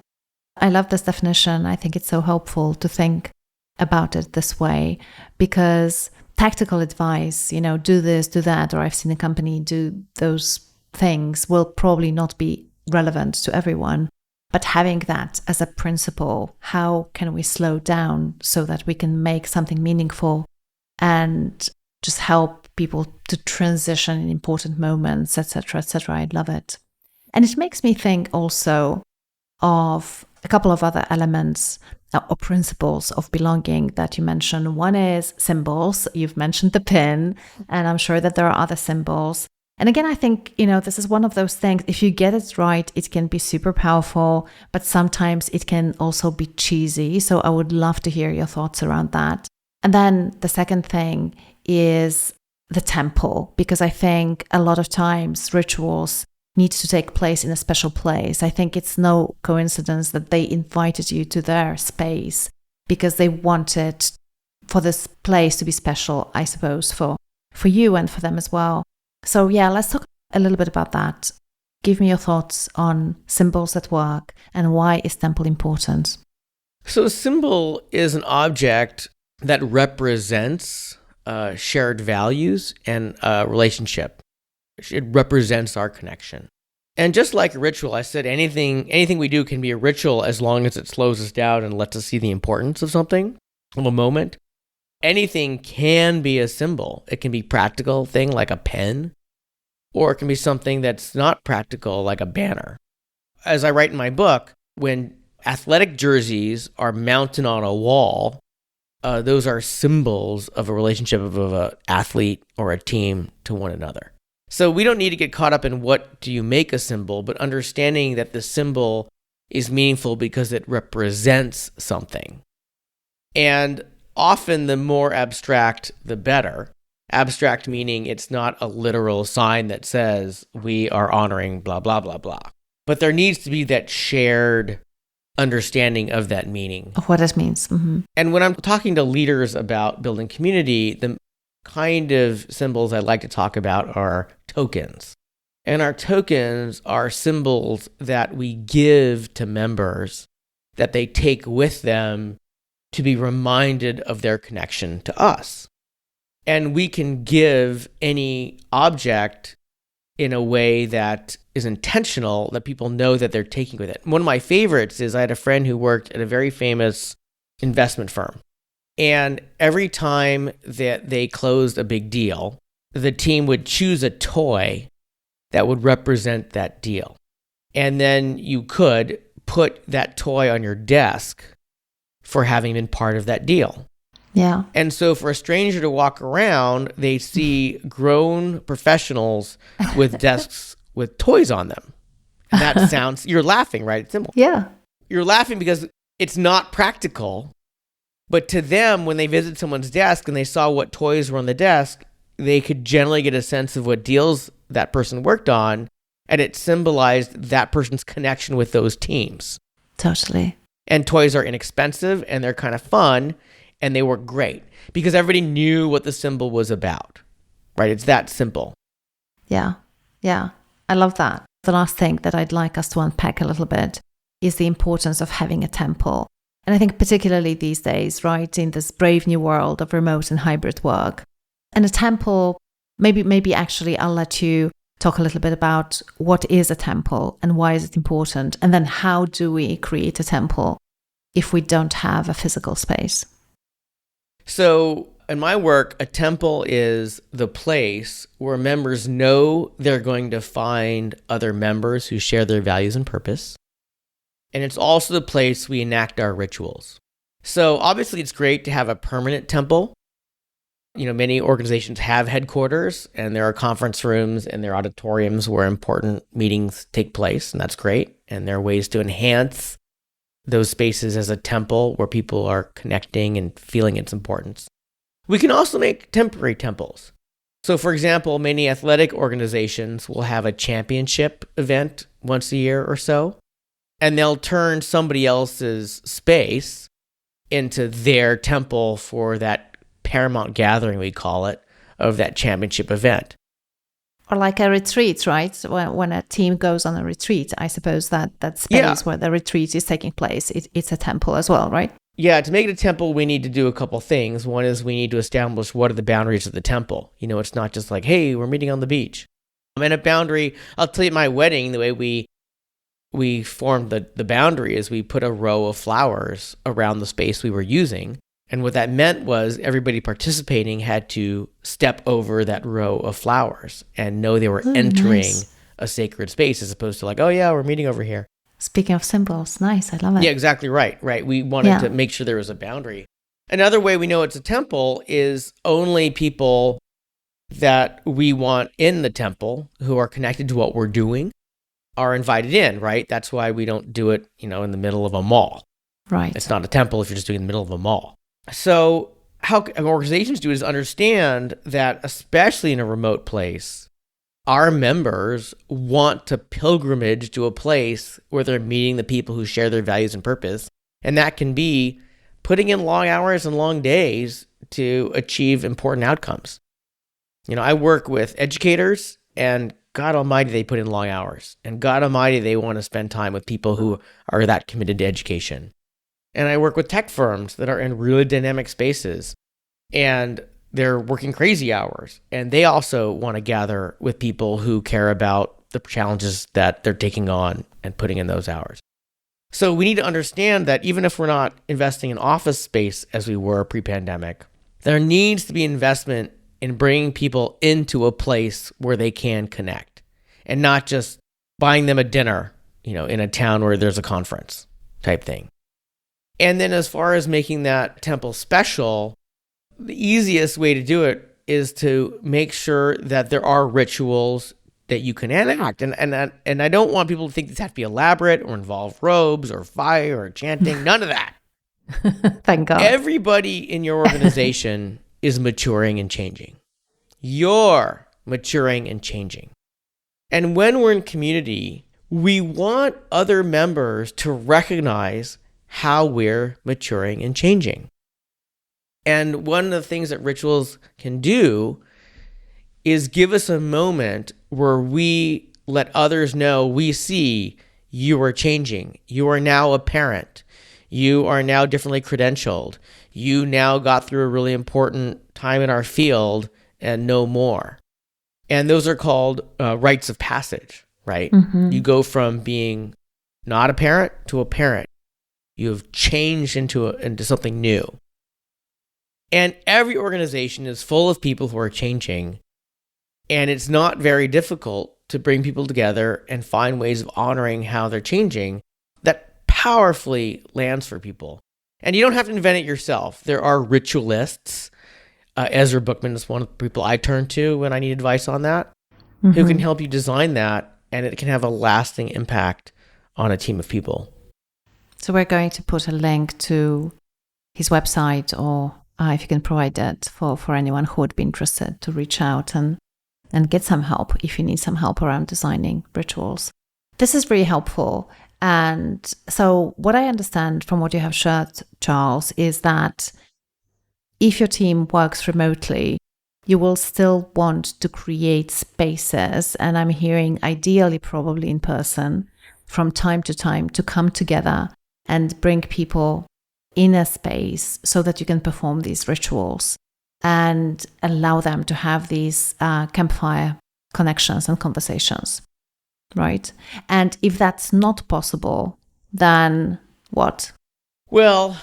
I love this definition. I think it's so helpful to think about it this way, because tactical advice, do this, do that, or I've seen a company do those things will probably not be relevant to everyone. But having that as a principle, how can we slow down so that we can make something meaningful and just help people to transition in important moments, etc., etc. I love it. And it makes me think also of a couple of other elements or principles of belonging that you mentioned. One is symbols. You've mentioned the pin, and I'm sure that there are other symbols. And again, I think, this is one of those things, if you get it right, it can be super powerful, but sometimes it can also be cheesy. So I would love to hear your thoughts around that. And then the second thing is the temple, because I think a lot of times rituals need to take place in a special place. I think it's no coincidence that they invited you to their space because they wanted for this place to be special, I suppose, for you and for them as well. So yeah, let's talk a little bit about that. Give me your thoughts on symbols at work and why is temple important? So a symbol is an object that represents shared values and a relationship. It represents our connection. And just like a ritual, I said anything we do can be a ritual as long as it slows us down and lets us see the importance of something, of a moment. Anything can be a symbol. It can be a practical thing like a pen, or it can be something that's not practical like a banner. As I write in my book, when athletic jerseys are mounted on a wall, those are symbols of a relationship of an athlete or a team to one another. So we don't need to get caught up in what do you make a symbol, but understanding that the symbol is meaningful because it represents something. And often the more abstract, the better. Abstract meaning it's not a literal sign that says we are honoring blah, blah, blah, blah. But there needs to be that shared understanding of that meaning. Of what it means. Mm-hmm. And when I'm talking to leaders about building community, the kind of symbols I like to talk about are tokens. And our tokens are symbols that we give to members that they take with them to be reminded of their connection to us. And we can give any object in a way that is intentional, that people know that they're taking with it. One of my favorites is I had a friend who worked at a very famous investment firm. And every time that they closed a big deal, the team would choose a toy that would represent that deal. And then you could put that toy on your desk for having been part of that deal. Yeah. And so for a stranger to walk around, they see grown professionals with desks with toys on them. And that sounds, you're laughing, right? It's simple. Yeah. You're laughing because it's not practical. But to them, when they visit someone's desk and they saw what toys were on the desk, they could generally get a sense of what deals that person worked on. And it symbolized that person's connection with those teams. Totally. And toys are inexpensive and they're kind of fun. And they work great because everybody knew what the symbol was about, right? It's that simple. Yeah. Yeah. I love that. The last thing that I'd like us to unpack a little bit is the importance of having a temple. And I think particularly these days, right, in this brave new world of remote and hybrid work. And a temple, maybe actually I'll let you talk a little bit about what is a temple and why is it important? And then how do we create a temple if we don't have a physical space? So in my work, a temple is the place where members know they're going to find other members who share their values and purpose. And it's also the place we enact our rituals. So obviously it's great to have a permanent temple. Many organizations have headquarters, and there are conference rooms and there are auditoriums where important meetings take place, and that's great. And there are ways to enhance those spaces as a temple where people are connecting and feeling its importance. We can also make temporary temples. So, for example, many athletic organizations will have a championship event once a year or so, and they'll turn somebody else's space into their temple for that paramount gathering, we call it, of that championship event. Or like a retreat, right? When a team goes on a retreat, I suppose that space where the retreat is taking place, it's a temple as well, right? Yeah, to make it a temple, we need to do a couple things. One is we need to establish what are the boundaries of the temple. It's not just like, hey, we're meeting on the beach. And a boundary, I'll tell you at my wedding, the way we formed the boundary is we put a row of flowers around the space we were using. And what that meant was everybody participating had to step over that row of flowers and know they were entering a sacred space, as opposed to like, oh yeah, we're meeting over here. Speaking of symbols, nice, I love it. Yeah, exactly right. We wanted to make sure there was a boundary. Another way we know it's a temple is only people that we want in the temple who are connected to what we're doing are invited in, right? That's why we don't do it, in the middle of a mall. Right. It's not a temple if you're just doing it in the middle of a mall. So how organizations do is understand that, especially in a remote place, our members want to pilgrimage to a place where they're meeting the people who share their values and purpose. And that can be putting in long hours and long days to achieve important outcomes. I work with educators, and God almighty, they put in long hours. And God almighty, they want to spend time with people who are that committed to education. And I work with tech firms that are in really dynamic spaces, and they're working crazy hours. And they also want to gather with people who care about the challenges that they're taking on and putting in those hours. So we need to understand that even if we're not investing in office space as we were pre-pandemic, there needs to be investment in bringing people into a place where they can connect, and not just buying them a dinner, in a town where there's a conference type thing. And then as far as making that temple special, the easiest way to do it is to make sure that there are rituals that you can enact. And I don't want people to think these have to be elaborate or involve robes or fire or chanting. None of that. Thank God. Everybody in your organization is maturing and changing. You're maturing and changing. And when we're in community, we want other members to recognize how we're maturing and changing. And one of the things that rituals can do is give us a moment where we let others know we see you are changing. You are now a parent. You are now differently credentialed. You now got through a really important time in our field and know more. And those are called rites of passage, right? Mm-hmm. You go from being not a parent to a parent. You have changed into something new. And every organization is full of people who are changing. And it's not very difficult to bring people together and find ways of honoring how they're changing that powerfully lands for people. And you don't have to invent it yourself. There are ritualists. Ezra Bookman is one of the people I turn to when I need advice on that, who can help you design that, and it can have a lasting impact on a team of people. So we're going to put a link to his website, or if you can provide that for anyone who would be interested to reach out and get some help if you need some help around designing rituals. This is really helpful. And so what I understand from what you have shared, Charles, is that if your team works remotely, you will still want to create spaces, and I'm hearing ideally probably in person, from time to time to come together and bring people in a space so that you can perform these rituals and allow them to have these campfire connections and conversations, right? And if that's not possible, then what? Well,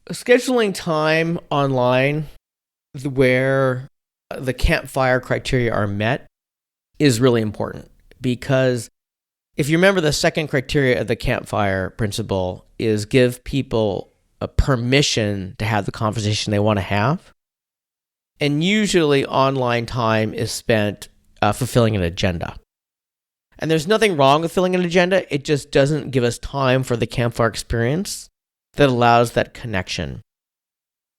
scheduling time online where the campfire criteria are met is really important, because if you remember, the second criteria of the campfire principle is give people a permission to have the conversation they want to have. And usually online time is spent fulfilling an agenda. And there's nothing wrong with filling an agenda. It just doesn't give us time for the campfire experience that allows that connection.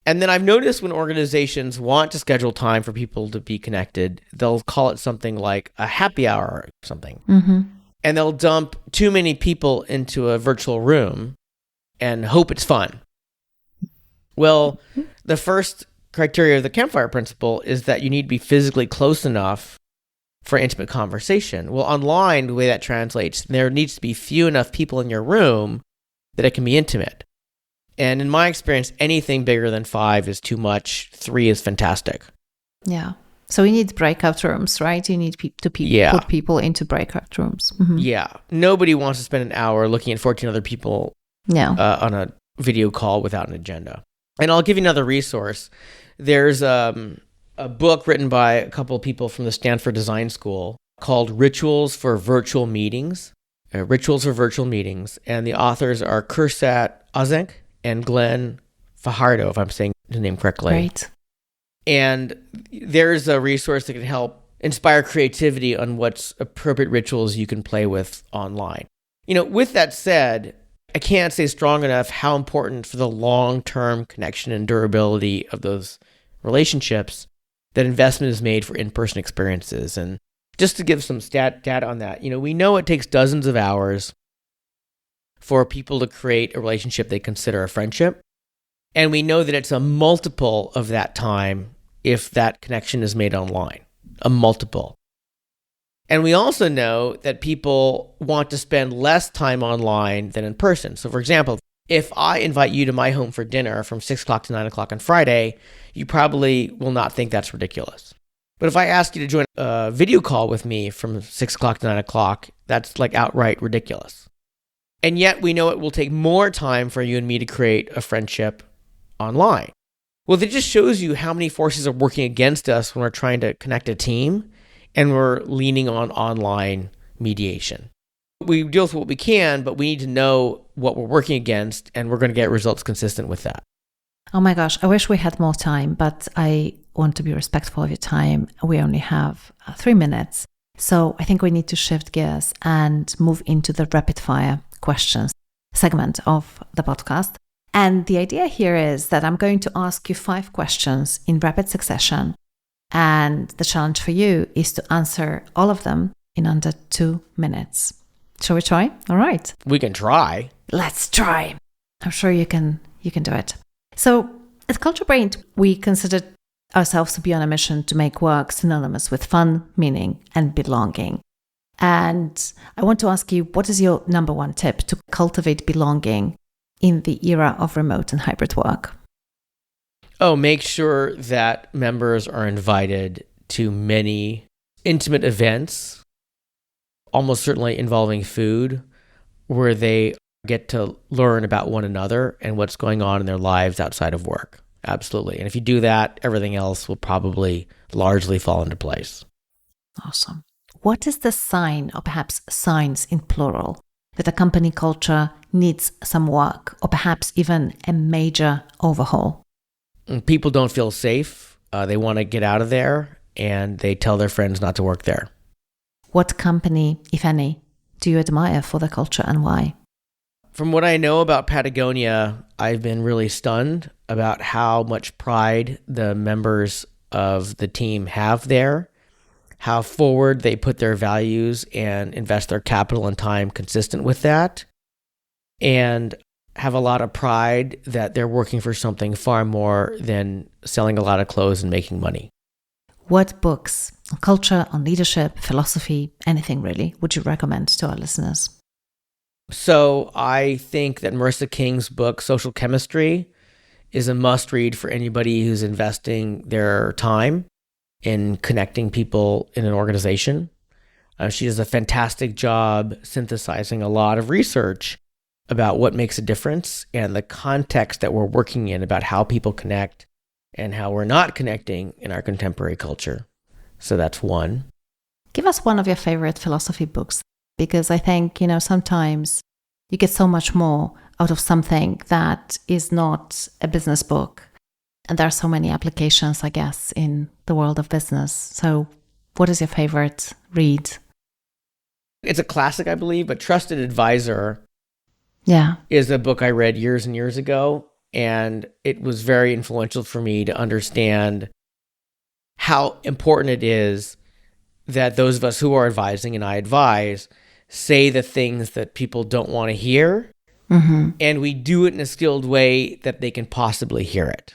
And then I've noticed when organizations want to schedule time for people to be connected, they'll call it something like a happy hour or something. Mm-hmm. And they'll dump too many people into a virtual room and hope it's fun. Well, the first criteria of the campfire principle is that you need to be physically close enough for intimate conversation. Well, online, the way that translates, there needs to be few enough people in your room that it can be intimate. And in my experience, anything bigger than 5 is too much. 3 is fantastic. Yeah. So we need breakout rooms, right? You need to put people into breakout rooms. Mm-hmm. Yeah. Nobody wants to spend an hour looking at 14 other people on a video call without an agenda. And I'll give you another resource. There's a book written by a couple of people from the Stanford Design School called Rituals for Virtual Meetings. Rituals for Virtual Meetings. And the authors are Kursat Ozenk and Glenn Fajardo, if I'm saying the name correctly. Right. And there's a resource that can help inspire creativity on what's appropriate rituals you can play with online. With that said, I can't say strong enough how important for the long-term connection and durability of those relationships that investment is made for in-person experiences. And just to give some data on that, we know it takes dozens of hours for people to create a relationship they consider a friendship. And we know that it's a multiple of that time if that connection is made online, a multiple. And we also know that people want to spend less time online than in person. So for example, if I invite you to my home for dinner from 6 o'clock to 9 o'clock on Friday, you probably will not think that's ridiculous. But if I ask you to join a video call with me from 6 o'clock to 9 o'clock, that's like outright ridiculous. And yet we know it will take more time for you and me to create a friendship online. Well, that just shows you how many forces are working against us when we're trying to connect a team and we're leaning on online mediation. We deal with what we can, but we need to know what we're working against, and we're going to get results consistent with that. Oh my gosh, I wish we had more time, but I want to be respectful of your time. We only have 3 minutes. So I think we need to shift gears and move into the rapid fire questions segment of the podcast. And the idea here is that I'm going to ask you 5 questions in rapid succession. And the challenge for you is to answer all of them in under 2 minutes. Shall we try? All right. We can try. Let's try. I'm sure you can do it. So at CultureBrained, we considered ourselves to be on a mission to make work synonymous with fun, meaning, and belonging. And I want to ask you, what is your number 1 tip to cultivate belonging in the era of remote and hybrid work? Make sure that members are invited to many intimate events, almost certainly involving food, where they get to learn about one another and what's going on in their lives outside of work. Absolutely. And if you do that, everything else will probably largely fall into place. Awesome. What is the sign, or perhaps signs in plural, that a company culture needs some work, or perhaps even a major overhaul? People don't feel safe. They want to get out of there, and they tell their friends not to work there. What company, if any, do you admire for the culture, and why? From what I know about Patagonia, I've been really stunned about how much pride the members of the team have there, how forward they put their values and invest their capital and time consistent with that, and have a lot of pride that they're working for something far more than selling a lot of clothes and making money. What books on culture, on leadership, philosophy, anything really, would you recommend to our listeners? So I think that Marissa King's book, Social Chemistry, is a must-read for anybody who's investing their time in connecting people in an organization. She does a fantastic job synthesizing a lot of research about what makes a difference and the context that we're working in about how people connect and how we're not connecting in our contemporary culture. So that's one. Give us one of your favorite philosophy books, because I think, sometimes you get so much more out of something that is not a business book. And there are so many applications, I guess, in the world of business. So what is your favorite read? It's a classic, I believe, but Trusted Advisor Yeah. is a book I read years and years ago. And it was very influential for me to understand how important it is that those of us who are advising, and I advise, say the things that people don't want to hear. Mm-hmm. And we do it in a skilled way that they can possibly hear it.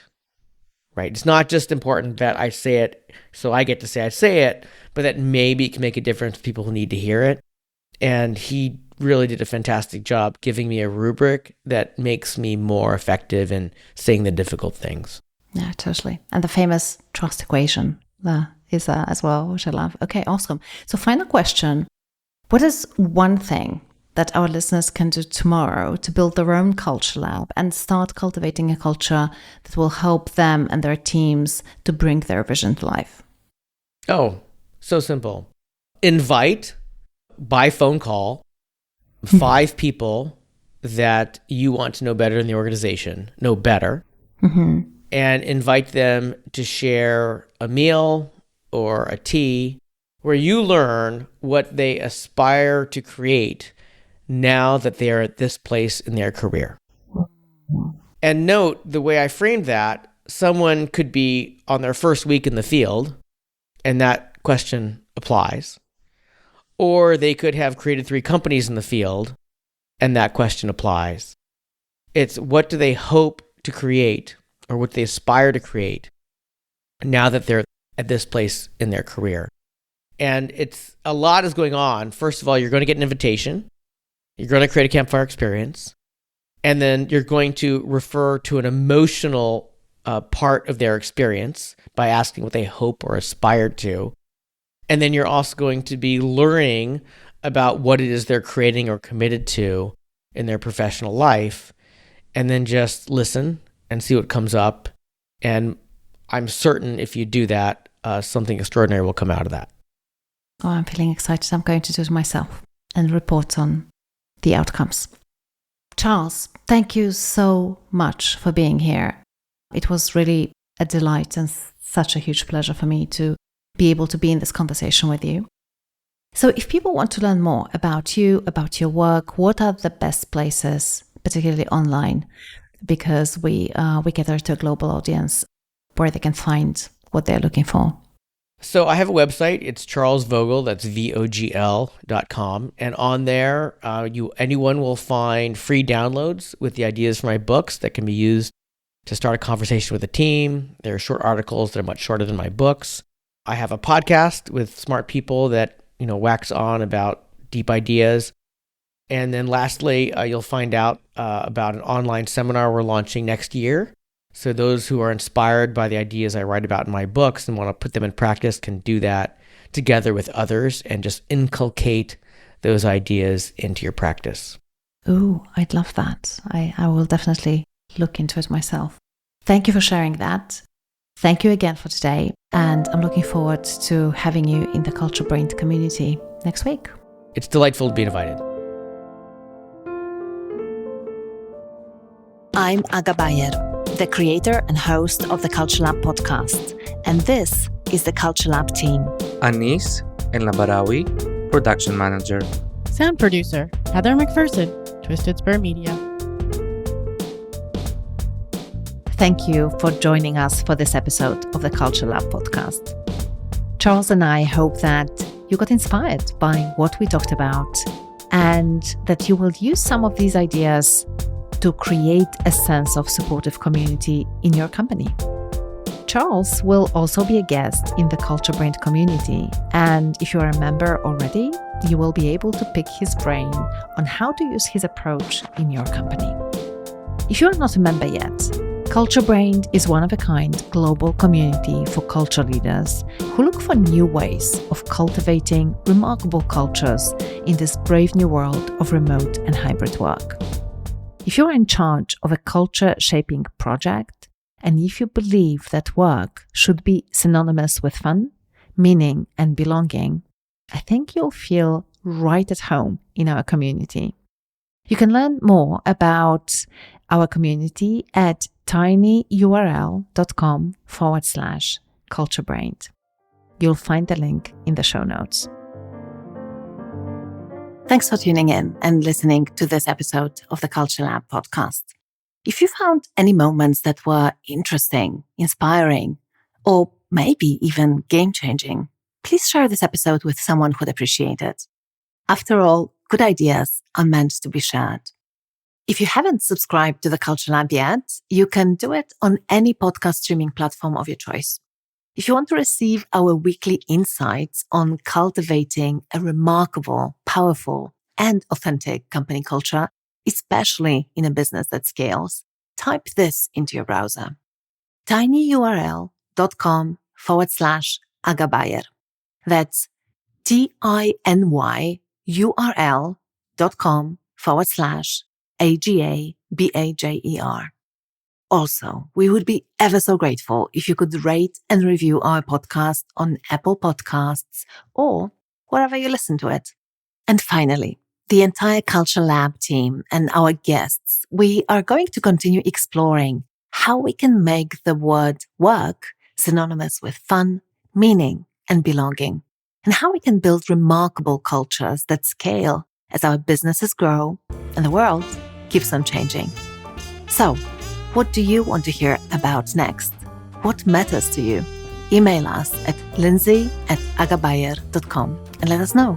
Right? It's not just important that I say it so I get to say I say it, but that maybe it can make a difference to people who need to hear it. And he really did a fantastic job giving me a rubric that makes me more effective in saying the difficult things. Yeah, totally. And the famous trust equation is as well, which I love. Okay, awesome. So final question. What is one thing that our listeners can do tomorrow to build their own culture lab and start cultivating a culture that will help them and their teams to bring their vision to life? Oh, so simple. Invite, by phone call, 5 people that you want to know better in the organization, know better, and invite them to share a meal or a tea where you learn what they aspire to create now that they are at this place in their career. And note the way I framed that, someone could be on their first week in the field, and that question applies. Or they could have created 3 companies in the field, and that question applies. It's what do they hope to create, or what they aspire to create now that they're at this place in their career. And it's a lot is going on. First of all, you're going to get an invitation. You're going to create a campfire experience, and then you're going to refer to an emotional part of their experience by asking what they hope or aspire to. And then you're also going to be learning about what it is they're creating or committed to in their professional life, and then just listen and see what comes up. And I'm certain if you do that, something extraordinary will come out of that. Oh, I'm feeling excited. I'm going to do it myself and report on the outcomes. Charles, thank you so much for being here. It was really a delight and such a huge pleasure for me to be able to be in this conversation with you. So if people want to learn more about you, about your work, what are the best places, particularly online, because we gather to a global audience, where they can find what they're looking for? So I have a website. It's Charles Vogl. That's VOGL.com. And on there, anyone will find free downloads with the ideas for my books that can be used to start a conversation with a team. There are short articles that are much shorter than my books. I have a podcast with smart people that, wax on about deep ideas. And then lastly, you'll find out about an online seminar we're launching next year. So those who are inspired by the ideas I write about in my books and want to put them in practice can do that together with others and just inculcate those ideas into your practice. Ooh, I'd love that. I will definitely look into it myself. Thank you for sharing that. Thank you again for today. And I'm looking forward to having you in the CultureBrained community next week. It's delightful to be invited. I'm Aga Bajer, the creator and host of the Culture Lab podcast. And this is the Culture Lab team. Anis and Labarawi, production manager. Sound producer, Heather McPherson, Twisted Spur Media. Thank you for joining us for this episode of the Culture Lab podcast. Charles and I hope that you got inspired by what we talked about and that you will use some of these ideas to create a sense of supportive community in your company. Charles will also be a guest in the CultureBrained community, and if you're a member already, you will be able to pick his brain on how to use his approach in your company. If you're not a member yet, CultureBrained is one-of-a-kind global community for culture leaders who look for new ways of cultivating remarkable cultures in this brave new world of remote and hybrid work. If you're in charge of a culture-shaping project, and if you believe that work should be synonymous with fun, meaning, and belonging, I think you'll feel right at home in our community. You can learn more about our community at tinyurl.com/CultureBrained. You'll find the link in the show notes. Thanks for tuning in and listening to this episode of the Culture Lab podcast. If you found any moments that were interesting, inspiring, or maybe even game-changing, please share this episode with someone who'd appreciate it. After all, good ideas are meant to be shared. If you haven't subscribed to the Culture Lab yet, you can do it on any podcast streaming platform of your choice. If you want to receive our weekly insights on cultivating a remarkable, powerful, and authentic company culture, especially in a business that scales, type this into your browser: tinyurl.com/agabajer. That's tinyurl.com/AGABAJER. Also, we would be ever so grateful if you could rate and review our podcast on Apple Podcasts or wherever you listen to it. And finally, the entire Culture Lab team and our guests, we are going to continue exploring how we can make the word work synonymous with fun, meaning, and belonging, and how we can build remarkable cultures that scale as our businesses grow and the world keeps on changing. So, what do you want to hear about next? What matters to you? Email us at lindsay@agabajer.com and let us know.